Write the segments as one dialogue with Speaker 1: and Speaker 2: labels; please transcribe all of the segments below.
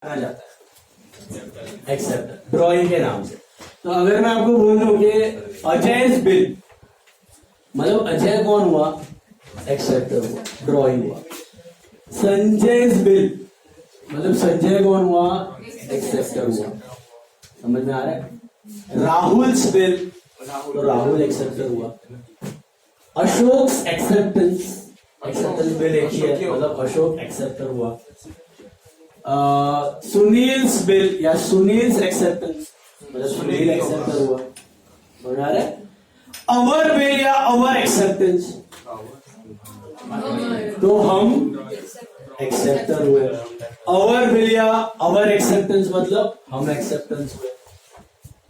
Speaker 1: जाना जाता है एक्सेप्ट ड्रॉइंग के नाम से। तो अगर मैं आपको बोल दूं कि अजय बिल, मतलब अजय कौन हुआ? एक्सेप्टर हुआ, ड्रॉइंग हुआ। संजय बिल, मतलब संजय कौन हुआ? एक्सेप्टर हुआ। समझ में आ रहा है? राहुल बिल, तो राहुल एक्सेप्टर हुआ। अशोक एक्सेप्टेंस, एक्सेप्टेंस बिल एक ही है, मतलब अशोक एक्सेप्टर हुआ। सुनील बिल या सुनील एक्सेप्टेंस, मतलब सुनील एक्सेप्टर हुआ। समझ आ रहा है? अवर बिल या अवर एक्सेप्टेंस, तो हम एक्सेप्टर हुए। अवर बिल या अवर एक्सेप्टेंस मतलब हम एक्सेप्टेंस हुए।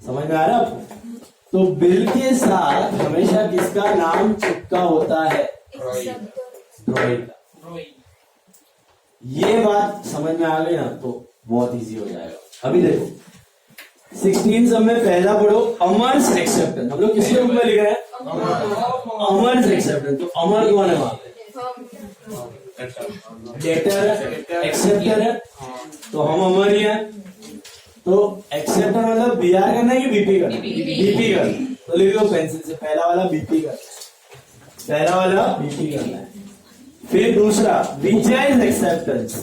Speaker 1: समझ में आ रहा है? तो बिल के साथ हमेशा किसका नाम चिपका होता है? ड्रॉइंग का। ये बात समझ में आ गई ना तो बहुत इजी हो जाएगा। अभी देखो 16 सब में पहला पढ़ो, अमर्स एक्सेप्टेंस। हम लोग किसके रूप में लिख रहे हैं? अमर्स एक्सेप्टेंस। तो अमर कौन है वहां पे? डेटर है, एक्सेप्टर है, तो हम अमर ही हैं। तो एक्सेप्टर मतलब बीआर करना है कि बीपी करना? बीपी करना। तो लिख लो पेंसिल से, पहला वाला बीपी करना, पहला वाला बीपी करना है। फिर दूसरा विजय एक्सेप्टेंस।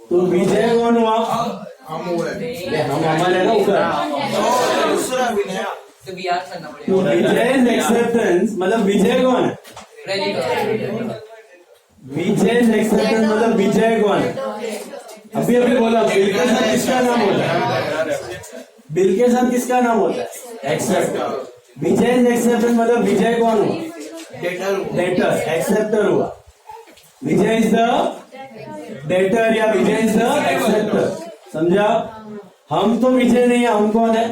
Speaker 1: तो विजय कौन हुआ? हम अमर है ना ऊपर। तो विजय एक्सेप्टेंस मतलब विजय कौन है? विजय एक्सेप्टेंस मतलब विजय कौन है? अभी अभी बोला बिल के साथ किसका नाम होता है? बिल के साथ किसका नाम होता है? एक्सेप्टर। विजय एक्सेप्टेंस मतलब विजय कौन हुआ? डेटर, एक्सेप्टर हुआ। विजय इज द डेटर या विजय इज द एक्सेप्टर। समझा? हम तो विजय नहीं है, हम कौन है?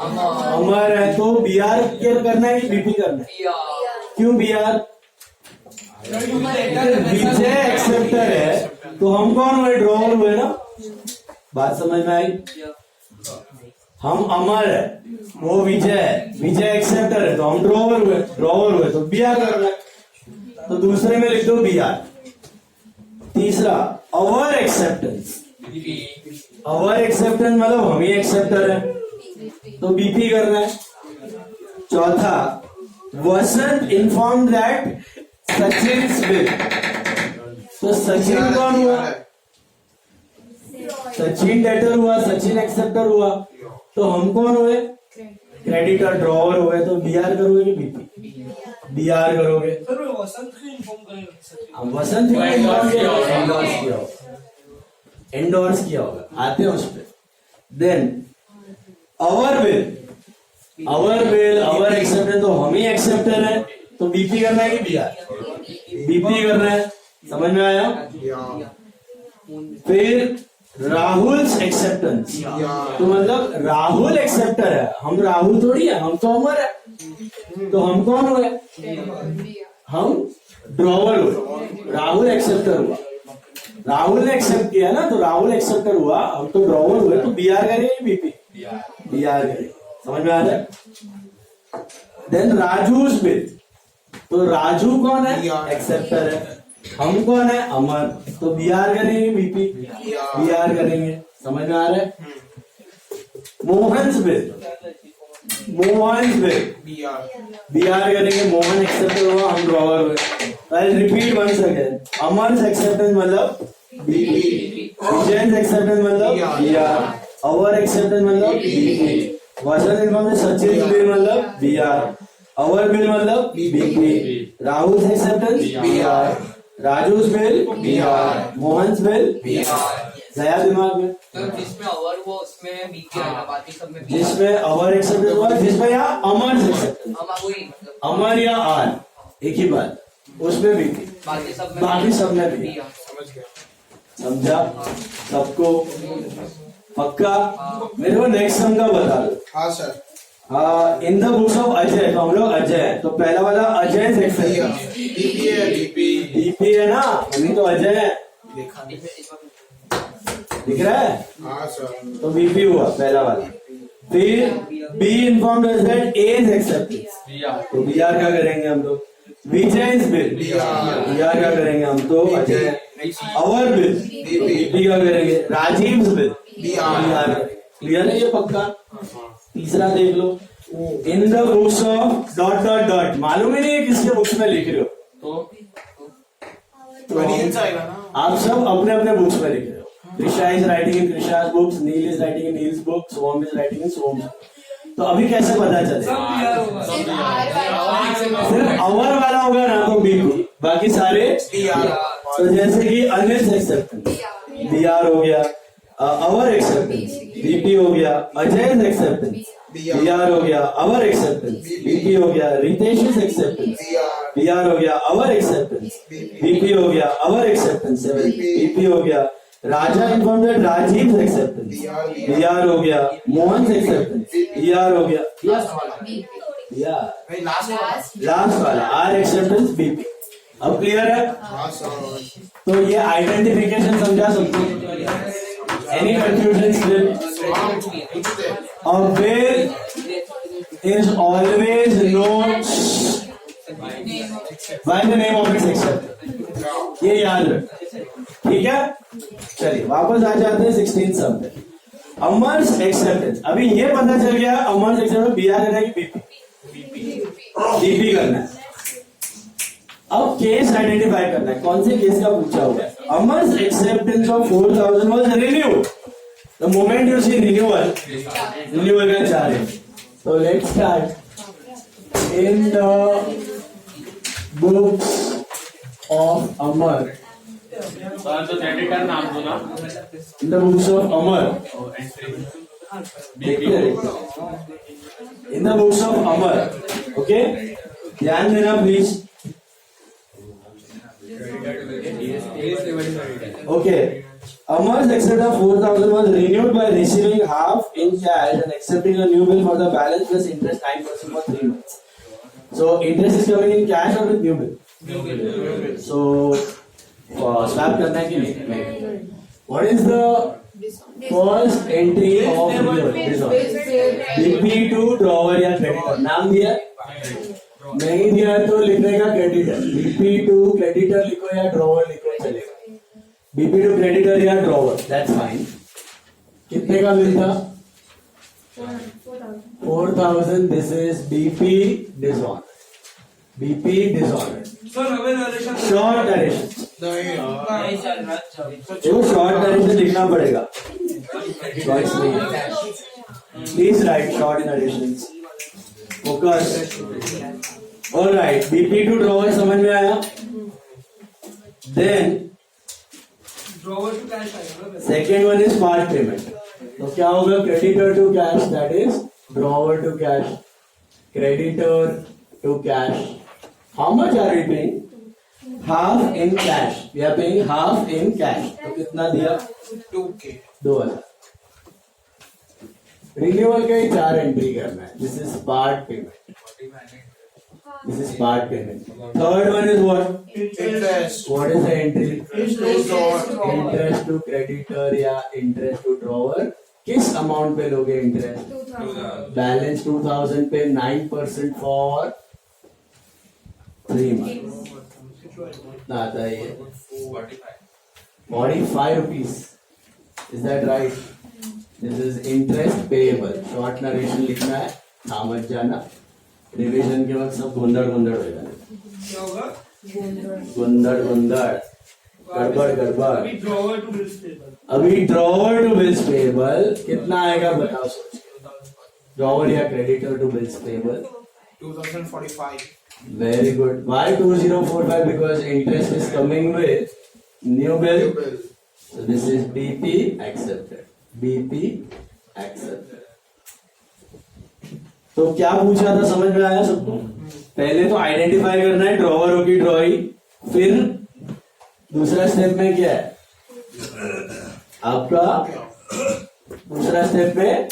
Speaker 1: अमर है। तो बीआर केयर करना है कि बीपी करना है? क्यों बीआर? विजय एक्सेप्टर है तो हम कौन हुए? ड्रॉवर हुए ना। बात समझ में आई? हम अमर है, वो विजय है, विजय एक्सेप्टर है तो हम ड्रॉवर हुए, ड्रॉवर हुए तो बीआर करना है। तो दूसरे में लिख दो बीआर। तीसरा अवर एक्सेप्टेंस। अवर एक्सेप्टेंस मतलब हम ही एक्सेप्टर है तो बीपी करना है। चौथा वसंत इन्फॉर्म दैट सचिन बिल। तो सचिन कौन हुआ? सचिन डेटर हुआ, सचिन एक्सेप्टर हुआ। तो हम कौन हुए? क्रेडिटर, ड्रॉवर हुए। तो बीआर करोगे कि बीपी? बीआर करोगे। वसंत को इन्फॉर्म किया होगा, एंडोर्स किया होगा, आते हैं उस पर। देन अवर बिल, अवर बिल, अवर एक्सेप्टेंस तो हम ही एक्सेप्टर है तो बीपी करना है कि बीआर? बीपी करना है। समझ में आया? फिर राहुल एक्सेप्टेंस, तो मतलब राहुल एक्सेप्टर है, हम राहुल थोड़ी है, हम तो अमर है। तो हम कौन हुए? हम ड्रॉवर हुए, राहुल एक्सेप्टर हुआ। राहुल ने एक्सेप्ट किया ना तो राहुल एक्सेप्टर हुआ, हम तो ड्रॉवर हुए। तो बीआर करेंगे बीपी? बीआर करेंगे। समझ में आ रहा है? देन राजू बिल, तो राजू कौन है? एक्सेप्टर है। हम कौन है? अमर। तो बीआर करेंगे बीपी? बीआर करेंगे। समझ में आ रहा है? Mohan bill, Mohan bill BR करेंगे, मोहन एक्सेप्टर हुआ, हम ड्रॉवर हुए। I repeat once again, Amar acceptance मतलब बीपी, विजय एक्सेप्टेंस मतलब बीआर, अवर एक्सेप्टेंस मतलब BP, Vasant inform Sachin bill मतलब बीआर, अवर बिल मतलब BP, Rahul acceptance BR, Raju bill BR, Mohan bill BR. नया दिमाग में
Speaker 2: तो जिसमें अवर हुआ उसमें बीपी आएगा, बाकी सब में
Speaker 1: जिसमें अवर एक्सेप्टेंस हुआ, जिसमें यहाँ अमर एक्सेप्टेंस, अमर या आर एक ही बात, उसमें बीपी, बाकी सब में भी। समझा सबको? पक्का? मेरे को नेक्स्ट सम का बता दो।
Speaker 3: हाँ sir.
Speaker 1: In the books of Ajay, तो हम लोग अजय है, तो पहला वाला अजय एक्सेप्टेंस बीपी है ना, अभी तो अजय है, दिख रहा है?
Speaker 3: हाँ सर।
Speaker 1: तो बीपी हुआ पहला वाला। फिर be inform that A is acceptance, तो बीआर का करेंगे हम लोग। विजय इज बिल, बीआर का करेंगे हम, तो अजय। अवर बिल बीपी का करेंगे, राजीव बिल बीआर। क्लियर है ये पक्का? तीसरा देख लो, in the books of dot dot dot, मालूम ही नहीं है किसके बुक्स में लिख रहे हो, तो आप सब अपने अपने बुक्स में लिख रहे हो। Krisha is writing in Krisha's books, Neil is writing in Neil's books, Swam is writing in Swam's books. तो अभी कैसे पता चले? सिर्फ अवर वाला होगा ना तो बीपी, बाकी सारे तो जैसे कि अनिल एक्सेप्टेंस बीआर हो गया, अवर एक्सेप्टेंस बीपी हो गया, अजय एक्सेप्टेंस बीआर हो गया, अवर एक्सेप्टेंस बीपी हो गया, रितेश एक्सेप्टेंस बीआर हो गया, अवर एक्सेप्टेंस बीपी हो गया, अवर एक्सेप्टेंस बीपी हो गया, Raja inform that Rajiv acceptance BR हो गया, मोहन एक्सेप्टेंस बीआर हो गया, लास्ट वाला आर एक्सेप्टेंस बीपी। अब क्लियर है? तो ये आइडेंटिफिकेशन समझा सबको? Any confusion still? A bill is always known by the name of its acceptor, ये याद रख, ठीक है? चलिए वापस आ जाते हैं 16 सब पे। अमर्स एक्सेप्टेंस, अभी ये पता चल गया अमर्स एक्सेप्टेंस बीआर करना है कि बीपी करना है। अब केस आइडेंटिफाई करना है, कौन से केस का पूछा हुआ है? Amar's acceptance of 4000 was renewed. The moment you see renewal का चार्ज, तो let's start in the books of Amar,
Speaker 3: तो क्रेडिटर नाम दो ना,
Speaker 1: in the books of Amar, in the books of Amar, okay ध्यान देना please, okay. Amar's acceptance of 4000 was renewed by receiving half in cash and accepting a new bill for the balance plus interest 9% for 3 months. So interest is coming in cash or with new bill? So swap करना है कि नहीं? What is the first entry of renewal? BP to drawer या creditor, नाम दिया? नहीं दिया तो लिखने का creditor, BP to creditor लिखो या drawer लिखो चलेगा, बीपी टू क्रेडिटर या ड्रॉवर, दैट्स फाइन। कितने का बिल था? 4000। This is BP dishonour, BP dishonour, short narration, वो शॉर्ट नरेशन लिखना पड़ेगा, चॉइस नहीं है, please write short narration, focus. Alright, BP to drawer समझ में आया? Then second one is part payment, तो क्या होगा? Creditor to cash, that is drawer to cash, creditor to cash. How much are we paying? Half in cash, we are paying half in cash, तो कितना दिया? 2000। Renewal का ही 4 entry करना है, this is part payment, this is part payment. Third one is what?
Speaker 4: Interest.
Speaker 1: What is the entry?
Speaker 4: Interest
Speaker 1: to creditor या interest to drawer, किस amount पे लोगे इंटरेस्ट? बैलेंस 2000 पे 9% फॉर 3 months, कितना आता है ये? 45 rupees, is that right? This is interest payable, short narration लिखना है, समझ जाना, रिविजन के वक्त सब गुंदड़ हो जाएगा, गुंदड़ गड़बड़। अभी ड्रॉवर टू बिल्स पेबल कितना आएगा बताओ, सोच के। ड्रॉवर या creditor to bills payable
Speaker 4: 2045.
Speaker 1: Very good. Why 2045? Because interest is coming with new bill, so this is BP accepted, BP accepted. तो क्या पूछा था, समझ में आया सबको? पहले तो आइडेंटिफाई करना है ड्रॉवर हो की ड्रॉई, फिर दूसरा स्टेप में क्या है आपका? दूसरा स्टेप में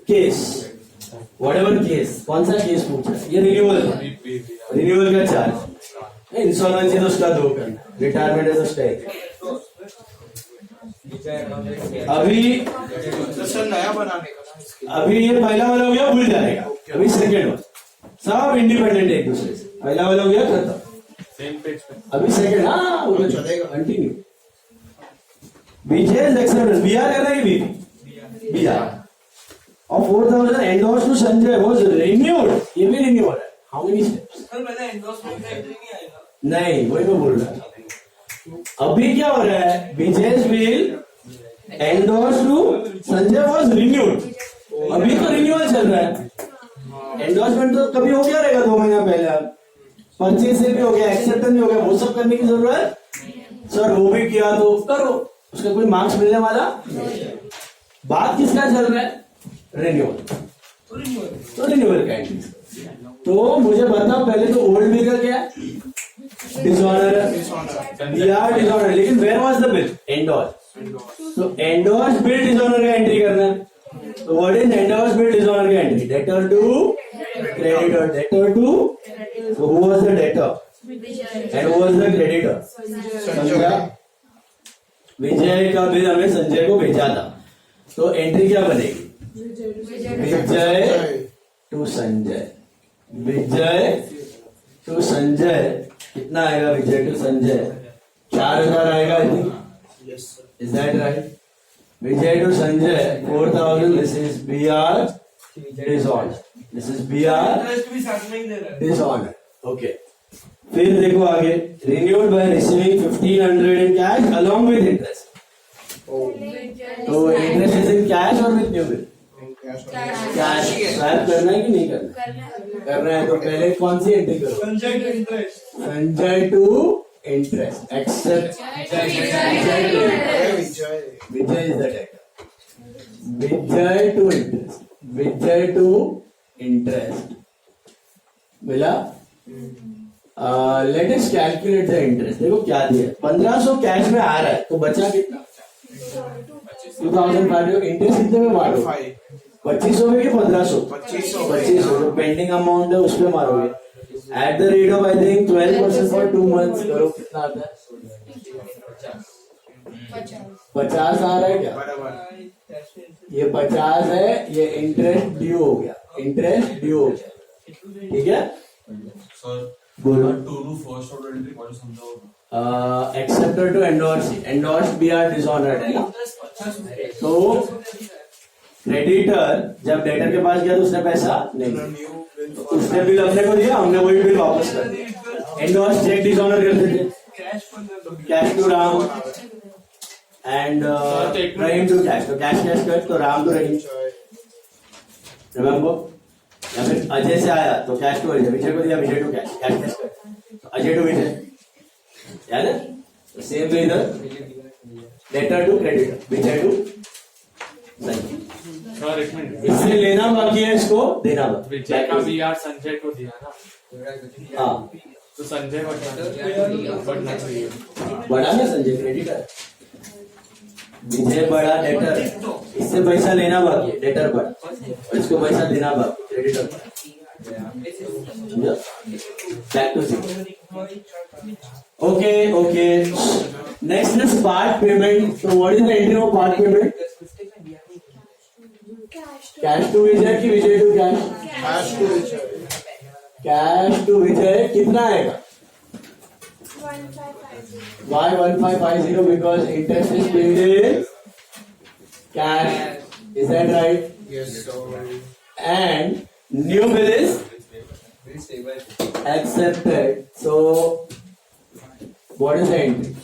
Speaker 1: केस, व्हाटएवर केस, कौन सा केस पूछा? ये रिन्यूअल का चार्ज, इंश्योरेंस है तो उसका 2 करना, रिटायरमेंट है तो उसका 1। अभी
Speaker 4: नया बनाने का,
Speaker 1: अभी ये पहला वाला हो गया, भूल जाएगा। अभी सेकेंड वाला, सब इंडिपेंडेंट एक दूसरे से। पहला वाला हो गया खत्म,
Speaker 3: सेम पेज पे
Speaker 1: अभी सेकंड, हाँ
Speaker 4: चलेगा।
Speaker 1: कंटिन्यू। बीजेस एक्सेप्टेंस, बीआर कर रहे हैं बीपी, बीआर और 4000 endorse to Sanjay was renewed, ये भी रिन्यू हो रहा है। How many steps?
Speaker 2: सर मैंने एंडोर्समेंट का एंट्री नहीं आएगा।
Speaker 1: नहीं, वही मैं बोल रहा था। अभी क्या हो रहा है? बीजेस will endorse to Sanjay was renewed, अभी तो रिन्यूअल चल रहा है। एंडोर्समेंट तो कभी हो गया रहेगा 2 महीना पहले, परचेज से भी हो गया, एक्सेप्टेंस भी हो गया, वो सब करने की जरूरत सर वो भी किया तो करो, उसका कोई मार्क्स मिलने वाला। बात किसका चल रहा है? रिन्यूअल, तो रिन्यूअल का एंट्री। तो मुझे बताओ पहले तो ओल्ड बिल का क्या है? डिसऑनर है, बीआर डिसऑनर, लेकिन where was the bill? Endorse. तो एंडोर्स बिल डिसऑनर का एंट्री करना है। तो what is endorse bill dishonour का entry? Debtor to creditor, debtor to, so who was the debtor and who was the creditor? Sanjay. Vijay का bill हमें संजय को भेजा था, तो एंट्री क्या बनेगी? Vijay to Sanjay, Vijay to Sanjay. कितना आएगा विजय टू संजय? 4000 आएगा, I think. Is that right? Vijay to Sanjay 4000, this is BR dishonour, this is BR
Speaker 2: interest भी साथ में ही दे रहा है।
Speaker 1: डिसऑनर। ओके, फिर देखो आगे, renewed by receiving 1500 in cash along with interest. तो इंटरेस्ट इज इन कैश और with new bill? Cash. Swap करना है कि नहीं करना? करना है। तो पहले कौन सी एंट्री करो?
Speaker 2: Sanjay to interest,
Speaker 1: Sanjay to interest, except Vijay is the debtor, Vijay to interest, Vijay to interest मिला। Let us calculate the interest. देखो क्या दिया, 1500 कैश में आ रहा है, तो बचा कितना? 2500। इंटरेस्ट कितने में मारो? 2500 में कि 1500? 2500। जो पेंडिंग अमाउंट है उस पर मारोगे। At the rate of I think 12% for 2 months। करो कितना आता है? 50 आ रहा है क्या? ये 50 है, ये इंटरेस्ट ड्यू हो गया, इंटरेस्ट ड्यू हो गया, ठीक है।
Speaker 3: सर
Speaker 1: बोलो।
Speaker 3: To do first order entry कौन समझाओ?
Speaker 1: Acceptor to endorse, endorse BR dishonoured है ना। तो क्रेडिटर जब डेटर के पास गया तो उसने पैसा नहीं दिया, उसने बिल अपने को दिया, हमने वही बिल वापस कर दिया। एंडोर्स चेक डिसऑनर करते थे, cash to Ram and Rahim to cash, तो कैश कैश कर, तो राम टू रहीम, रिमेम्बर। या फिर अजय से आया तो कैश टू अजय, विजय को दिया विजय टू कैश, कैश कैश कर, तो अजय टू विजय, याद है? तो सेम वे इधर debtor to creditor, Vijay to Sanjay.
Speaker 3: Sir एक मिनट,
Speaker 1: इससे लेना बाकी है, इसको देना बाकी।
Speaker 3: विजय का बीआर संजय को दिया ना,
Speaker 1: हाँ,
Speaker 3: तो संजय बढ़ना चाहिए।
Speaker 1: बड़ा ना संजय क्रेडिटर, विजय बड़ा डेटर, इससे पैसा लेना बाकी है, डेटर बड़ा, और इसको पैसा देना बाकी, क्रेडिटर बड़ा। Back to zero. Okay, next is part payment. तो what is the entry of part payment? Cash to Vijay की Vijay to cash? Cash to Vijay कितना आएगा? 1550 because interest is paid in cash. Is that right?
Speaker 4: Yes, sir.
Speaker 1: And new bill is accepted. So what is the entry?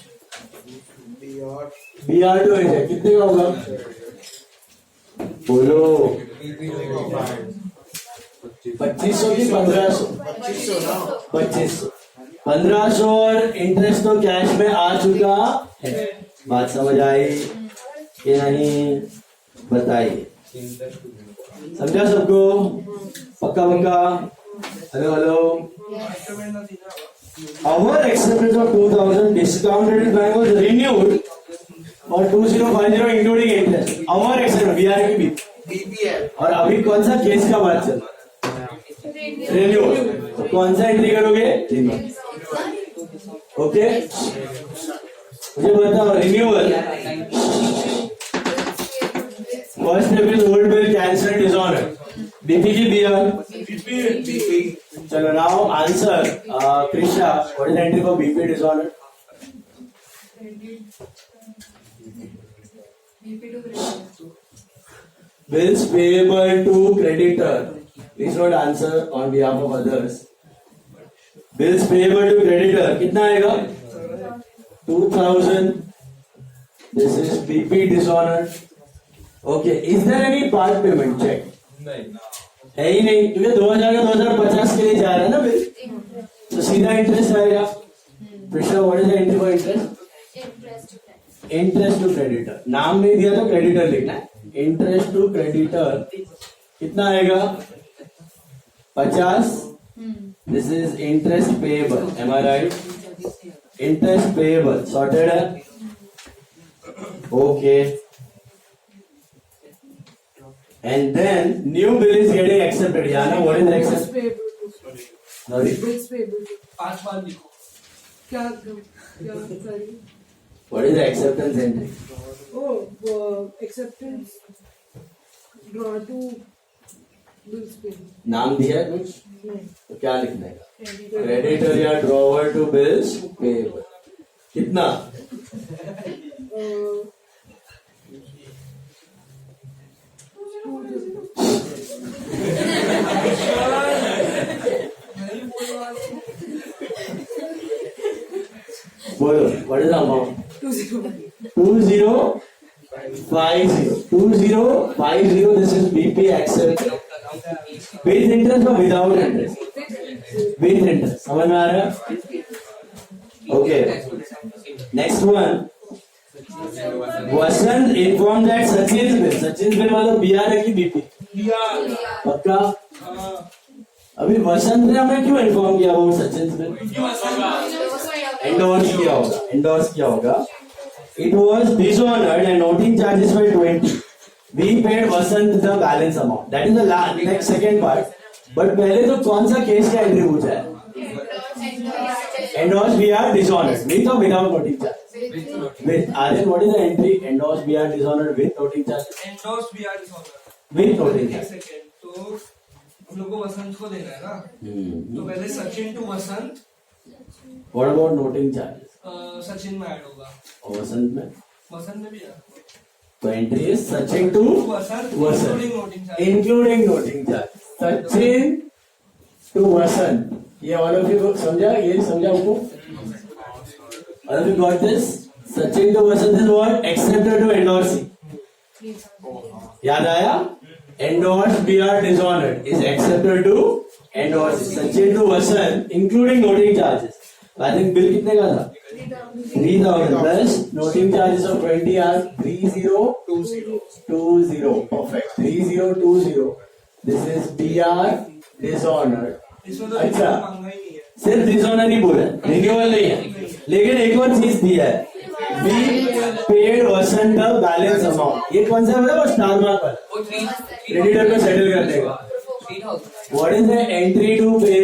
Speaker 1: BR to विजय कितने का होगा? बोलो। 2500 की 1500? 2500। 1500 और interest तो कैश में आ चुका है। बात समझ आई कि नहीं? बताइए। समझा सबको? पक्का? Hello. Our acceptance of 2000 discounted bank was renewed और 2050 including interest. Our acceptance BR की
Speaker 4: BPL.
Speaker 1: और अभी कौन सा केस का बात चल रहा है? रिन्यूअल। तो कौन सा एंट्री करोगे? ओके, मुझे बताओ renewal. First step is old bill cancel dishonour, BP की बीआर,
Speaker 4: BP.
Speaker 1: चलो now answer Krishna what is entry for BP disorder bills payable to creditor please not answer on behalf of others bills payable to creditor कितना आएगा 2000 this is BP dishonored okay is there any part payment check है ही नहीं क्योंकि 2000 का 2050 के लिए जा रहा है ना बिल तो सीधा इंटरेस्ट आएगा Krishna what is the entry for interest interest to creditor नाम नहीं दिया तो क्रेडिटर लिखना है इंटरेस्ट टू क्रेडिटर कितना आएगा 50 this is interest payable am I right interest payable sorted है okay and then new bill is getting accepted Yana what is accepted sorry
Speaker 5: Bills payable to
Speaker 2: 5 बार लिखो
Speaker 5: क्या sorry
Speaker 1: what is the acceptance entry
Speaker 5: acceptance draw to bills payable
Speaker 1: नाम दिया है कुछ
Speaker 5: नहीं
Speaker 1: तो क्या लिखना है क्रेडिटर या ड्रॉवर टू बिल्स पेएबल कितना बोलो what is the amount 2050 this is BP accept with interest or without interest with interest समझ में आ रहा है okay next one Vasant informed that Sachin's bill मतलब BR है कि BP पक्का अभी वसंत ने हमें क्यों इन्फॉर्म किया वो Sachin's bill endorse किया होगा it was dishonored and noting charges were 20 we paid Vasant the balance amount that is the next second part but पहले तो कौन सा केस का एंट्री पूछा है endorse BR dishonored with or without noting charges with Aryan what is the entry endorse BR dishonored with noting charges
Speaker 2: endorse भी are disorder
Speaker 1: with noting
Speaker 2: एक
Speaker 1: charges
Speaker 2: second तो हम लोग को वसंत को देना है ना तो पहले Sachin to Vasant
Speaker 1: what about noting charges
Speaker 2: Sachin में ऐड होगा
Speaker 1: और वसंत में
Speaker 2: वसंत में भी है
Speaker 1: तो एंट्री है Sachin to
Speaker 2: Vasant
Speaker 1: Vasant
Speaker 2: including noting charge
Speaker 1: including noting charge Sachin to Vasant ये ऑल ऑफ यू समझा ये समझा आपको all of you got this Sachin to Vasant is what accepted to endorsing याद आया endorse BR dishonoured is accepted to endorse Sachin to Vasant including noting charges I think bill कितने का था 3000 plus noting charges of 20 are 3020 perfect 3020 this is BR dishonored
Speaker 2: इसमें तो
Speaker 1: अच्छा।
Speaker 2: मांगा ही नहीं है
Speaker 1: सिर्फ डिसऑनर ही बोला रिन्यूअल नहीं है लेकिन एक और चीज दिया है we paid Vasant the balance amount ये कौन सा है वो स्टार मार्क वाला क्रेडिटर को सेटल करने का what is the entry to pay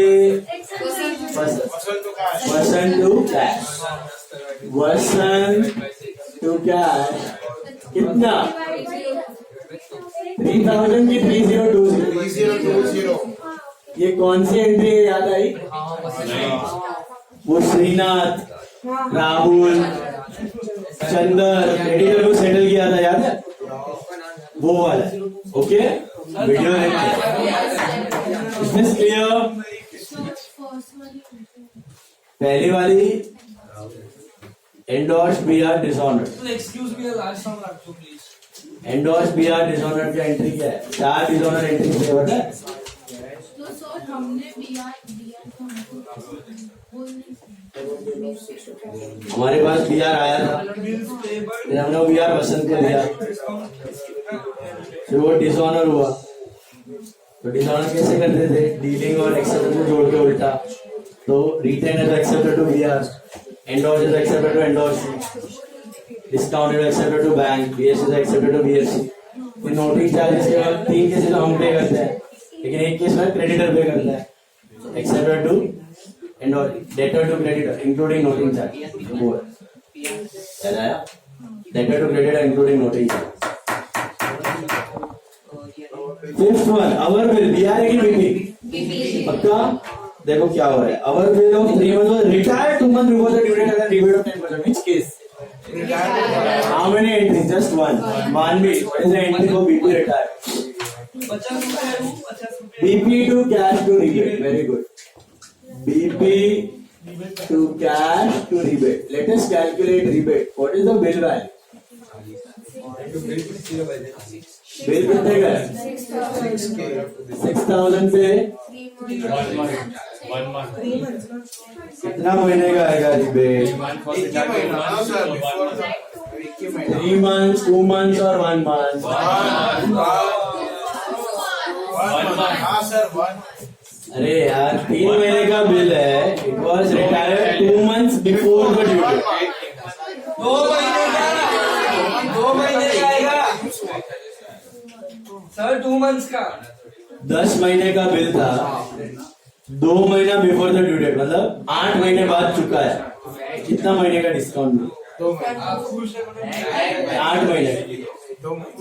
Speaker 1: Vasant to cash Vasant to cash कितना 3000 की 3020 ये कौन सी एंट्री है याद आई वो श्रीनाथ राहुल चंदर क्रेडिटर को सेटल किया था याद है वो वाला ओके वीडियो इसमें क्लियर पहली वाली एंडोर्स बीआर डिसऑनर्ड
Speaker 2: तो एक्सक्यूज मी लास्ट टाइम रख दो प्लीज
Speaker 1: एंडोर्स बीआर डिसऑनर्ड का एंट्री क्या है चार डिसऑनर एंट्री से होता है
Speaker 6: तो सर हमने दिया तो
Speaker 1: हमारे पास बीआर आया था
Speaker 2: बिल्स पेबल
Speaker 1: फिर हमने वो बीआर वसंत को दिया फिर वो डिसऑनर हुआ तो डिसऑनर कैसे करते थे डीलिंग और एक्सेप्टेड को जोड़ के उल्टा तो written is accepted to BR endorse is accepted to endorse discount is accepted to bank BS is accepted to BSC फिर नोटिंग चार्जेस के बाद 3 केसेस हम पे करते हैं लेकिन एक केस में क्रेडिटर पे करता है accepted to endorse debtor to creditor including noting charge वो याद आया debtor to creditor including noting charge fifth one our bill BR की बीपी पक्का देखो क्या हो रहा है. Our bill of 3 months was retired 2 months before the due date and rebate of 10%. Which case? How many entries? Just one. One bill. What is the entry for BP retired?
Speaker 2: 50 रुपए
Speaker 1: BP to cash to rebate. Very good. BP to cash to rebate. Let us calculate rebate. What is the bill value? Bill कितने का है? 6,000 पे
Speaker 3: 1 month.
Speaker 1: कितना महीने का आएगा rebate? 3 months, 2 months और 1 month.
Speaker 4: हाँ सर 1
Speaker 1: अरे यार 3 महीने का बिल है. It was retired 2 months before the due date.
Speaker 2: 2 महीने का 2 महीने का आएगा सर 2 months का
Speaker 1: 10 महीने का बिल था. 2 महीना बिफोर द ड्यू डेट मतलब 8 महीने बाद चुका है. कितना महीने का डिस्काउंट? 8 महीने.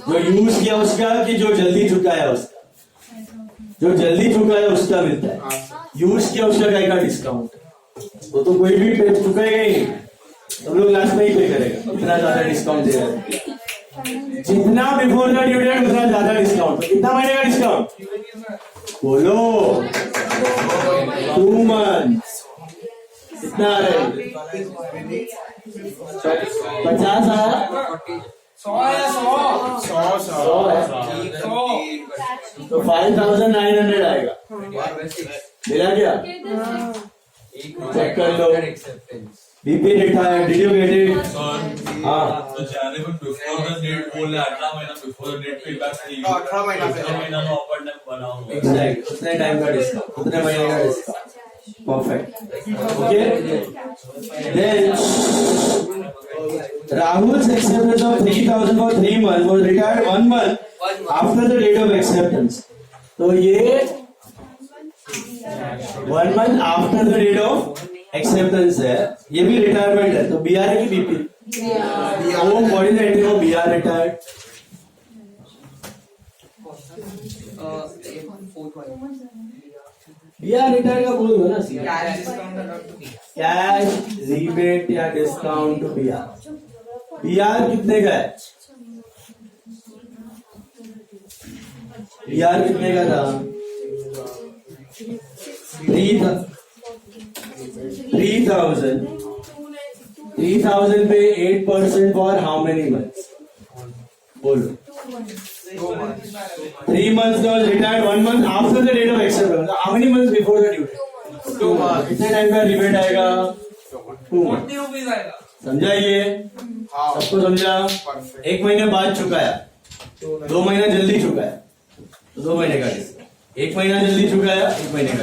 Speaker 1: जो यूज किया उसका कि जो जल्दी चुका है उसका? जो जल्दी चुका है उसका मिलता है. यूज किया उसका क्या का डिस्काउंट? वो तो कोई भी चुकाएगा ही नहीं. हम लोग लास्ट में ही पे करेगा. इतना ज्यादा डिस्काउंट दे रहे हैं. जितना बिफोर द ड्यू डेट उतना ज्यादा डिस्काउंट. कितना महीने का डिस्काउंट बोलो? 2 months. कितना आ रहा है? 50 आया?
Speaker 2: 100 है 100
Speaker 1: 100 है. तो 5,900 आएगा. मिला क्या? चेक कर लो. BP retired. Did you get it? हाँ.
Speaker 7: तो जाने को बिफोर द डेट बोल रहे 18 महीना before the date pay back
Speaker 4: 18 महीना से
Speaker 7: 18 महीना का ऑफर टाइम बनाऊंगा.
Speaker 1: एग्जैक्ट. उतने टाइम का डिस्काउंट. उतने महीने का discount. Perfect. Okay. Then Rahul's acceptance of 3,000 for 3 months was retired 1 month after the date of acceptance. तो ये 1 month after the date of acceptance है. ये भी रिटायरमेंट है. तो BR है कि BP? Oh, what is the entry for BR retired? BR retired का बोल दो ना. कैश रीबेट या डिस्काउंट टू BR. BR कितने का है? BR कितने का था? 3,000 पे 8% फॉर हाउ मेनी मंथ्स? बोलो. 3 months was retired 1 month after the date of acceptance. How many months before the due date? 2 months. कितने टाइम का रिबेट आएगा? 2 months.
Speaker 2: 40 रुपीज आएगा.
Speaker 1: समझा ये? सबको समझा? 1 महीने बाद चुका है. 2 महीना जल्दी चुका है. 2 महीने का. 1 महीना जल्दी चुका है. 1 महीने का.